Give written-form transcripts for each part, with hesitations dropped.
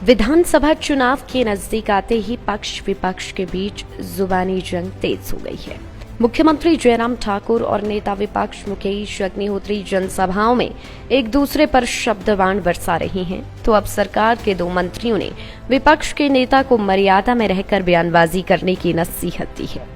विधानसभा चुनाव के नजदीक आते ही पक्ष विपक्ष के बीच जुबानी जंग तेज हो गई है। मुख्यमंत्री जयराम ठाकुर और नेता विपक्ष मुकेश अग्निहोत्री जनसभाओं में एक दूसरे पर शब्दबाण बरसा रही हैं, तो अब सरकार के दो मंत्रियों ने विपक्ष के नेता को मर्यादा में रहकर बयानबाजी करने की नसीहत दी है।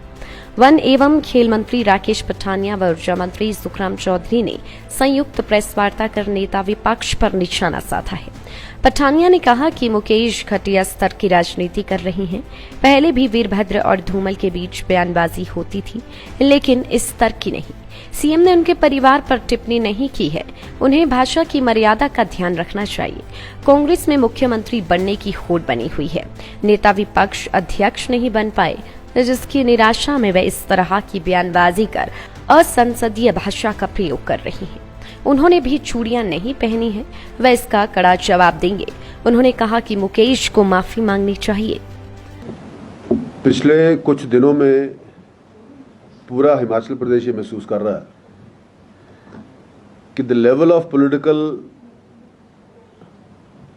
वन एवं खेल मंत्री राकेश पठानिया व ऊर्जा मंत्री सुखराम चौधरी ने संयुक्त प्रेस वार्ता कर नेता विपक्ष पर निशाना साधा है। पठानिया ने कहा कि मुकेश घटिया स्तर की राजनीति कर रहे हैं। पहले भी वीरभद्र और धूमल के बीच बयानबाजी होती थी, लेकिन इस स्तर की नहीं। सीएम ने उनके परिवार पर टिप्पणी नहीं की है। उन्हें भाषा की मर्यादा का ध्यान रखना चाहिए। कांग्रेस में मुख्यमंत्री बनने की होड़ बनी हुई है। नेता विपक्ष अध्यक्ष नहीं बन पाए, जिसकी निराशा में वे इस तरह की बयानबाजी कर असंसदीय भाषा का प्रयोग कर रही हैं। उन्होंने भी चूड़ियां नहीं पहनी है, वे इसका कड़ा जवाब देंगे। उन्होंने कहा कि मुकेश को माफी मांगनी चाहिए। पिछले कुछ दिनों में पूरा हिमाचल प्रदेश ये महसूस कर रहा है कि the level of political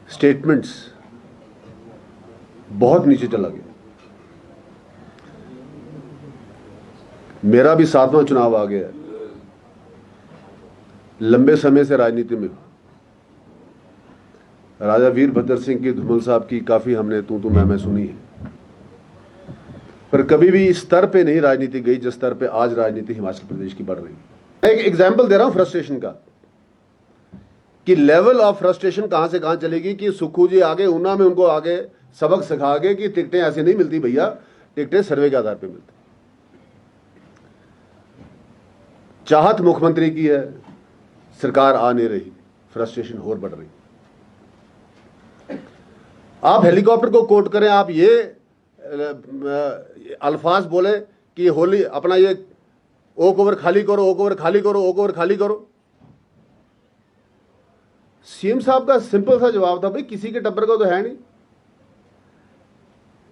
statements बहुत नीचे चला गया। मेरा भी 7वां चुनाव आ गया है। लंबे समय से राजनीति में राजा वीरभद्र सिंह की, धूमल साहब की काफी हमने तू मैं सुनी है, पर कभी भी इस स्तर पे नहीं राजनीति गई जिस स्तर पे आज राजनीति हिमाचल प्रदेश की बढ़ रही है। मैं एक एग्जांपल दे रहा हूं फ्रस्ट्रेशन का, कि लेवल ऑफ फ्रस्ट्रेशन कहां से कहां चलेगी। कि सुखू जी आगे ऊना में उनको आगे सबक सिखा के कि टिकटें ऐसे नहीं मिलती भैया, टिकटें सर्वे के आधार पर मिलती। चाहत मुख्यमंत्री की है, सरकार आ नहीं रही, फ्रस्ट्रेशन और बढ़ रही। आप हेलीकॉप्टर को कोट करें, आप ये अल्फाज बोले कि होली अपना ये ओक ओवर खाली करो, ओक ओवर खाली करो, ओक ओवर खाली करो। सीएम साहब का सिंपल सा जवाब था, भाई किसी के टब्बर का तो है नहीं।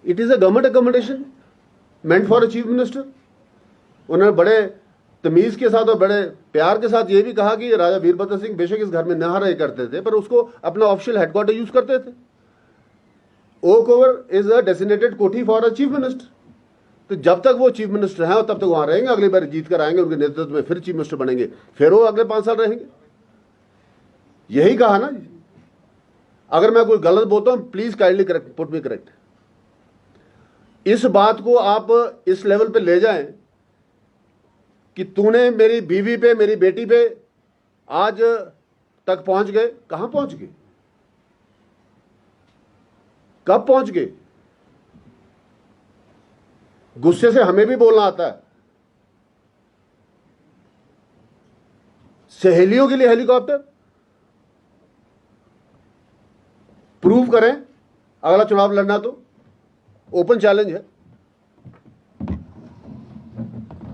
It is a government accommodation meant for a chief minister. उन्होंने बड़े तमीज के साथ और बड़े प्यार के साथ ये भी कहा कि राजा वीरभद्र सिंह बेशक इस घर में नहा रहे करते थे, पर उसको अपना ऑफिशियल हेडक्वार्टर यूज करते थे। Oakover is a designated kothi for a chief minister. तो जब तक वो चीफ मिनिस्टर हैं तब तक वहां रहेंगे। अगली बार जीत कर आएंगे, उनके नेतृत्व में फिर चीफ मिनिस्टर बनेंगे, फिर वो अगले 5 साल रहेंगे। यही कहा ना जी। अगर मैं कोई गलत बोलता हूं please kindly correct, put me correct. इस बात को आप इस लेवल पे ले जाएं कि तूने मेरी बीवी पे, मेरी बेटी पे आज तक पहुंच गए। कहां पहुंच गए, कब पहुंच गए? गुस्से से हमें भी बोलना आता है। सहेलियों के लिए हेलीकॉप्टर, प्रूव करें अगला चुनाव लड़ना तो ओपन चैलेंज है।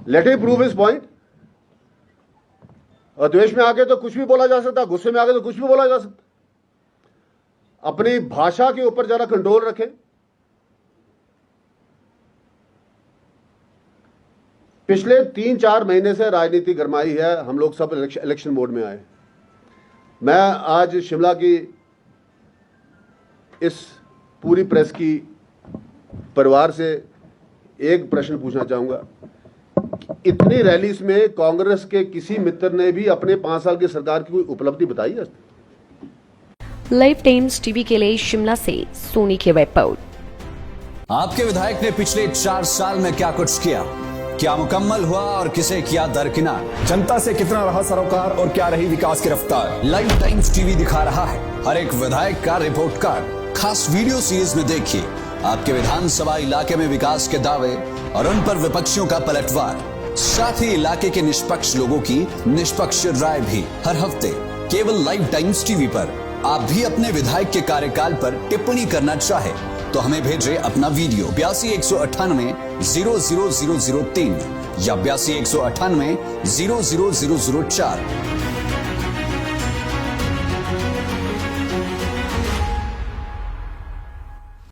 Let him prove his point. और द्वेष में आके तो कुछ भी बोला जा सकता, गुस्से में आके तो कुछ भी बोला जा सकता। अपनी भाषा के ऊपर जरा कंट्रोल रखें। पिछले 3-4 महीने से राजनीति गरमाई है, हम लोग सब इलेक्शन मोड में आए। मैं आज शिमला की इस पूरी प्रेस की परिवार से एक प्रश्न पूछना चाहूंगा। इतनी रैलीज में कांग्रेस के किसी मित्र ने भी अपने 5 साल की सरकार की कोई उपलब्धि बताई है? लाइव टाइम्स टीवी के लिए शिमला से सोनी की रिपोर्ट। आपके विधायक ने पिछले 4 साल में क्या कुछ किया, क्या मुकम्मल हुआ और किसे किया दरकिनार, जनता से कितना रहा सरोकार और क्या रही विकास की रफ्तार। लाइव टाइम्स टीवी दिखा रहा है हर एक विधायक का रिपोर्ट कार्ड। खास वीडियो सीरीज में देखिए आपके विधानसभा इलाके में विकास के दावे और उन पर विपक्षियों का पलटवार। साथ ही इलाके के निष्पक्ष लोगों की निष्पक्ष राय भी हर हफ्ते केवल लाइव टाइम्स टीवी पर। आप भी अपने विधायक के कार्यकाल पर टिप्पणी करना चाहे तो हमें भेजें अपना वीडियो 82 198 00003 या 82 198 00004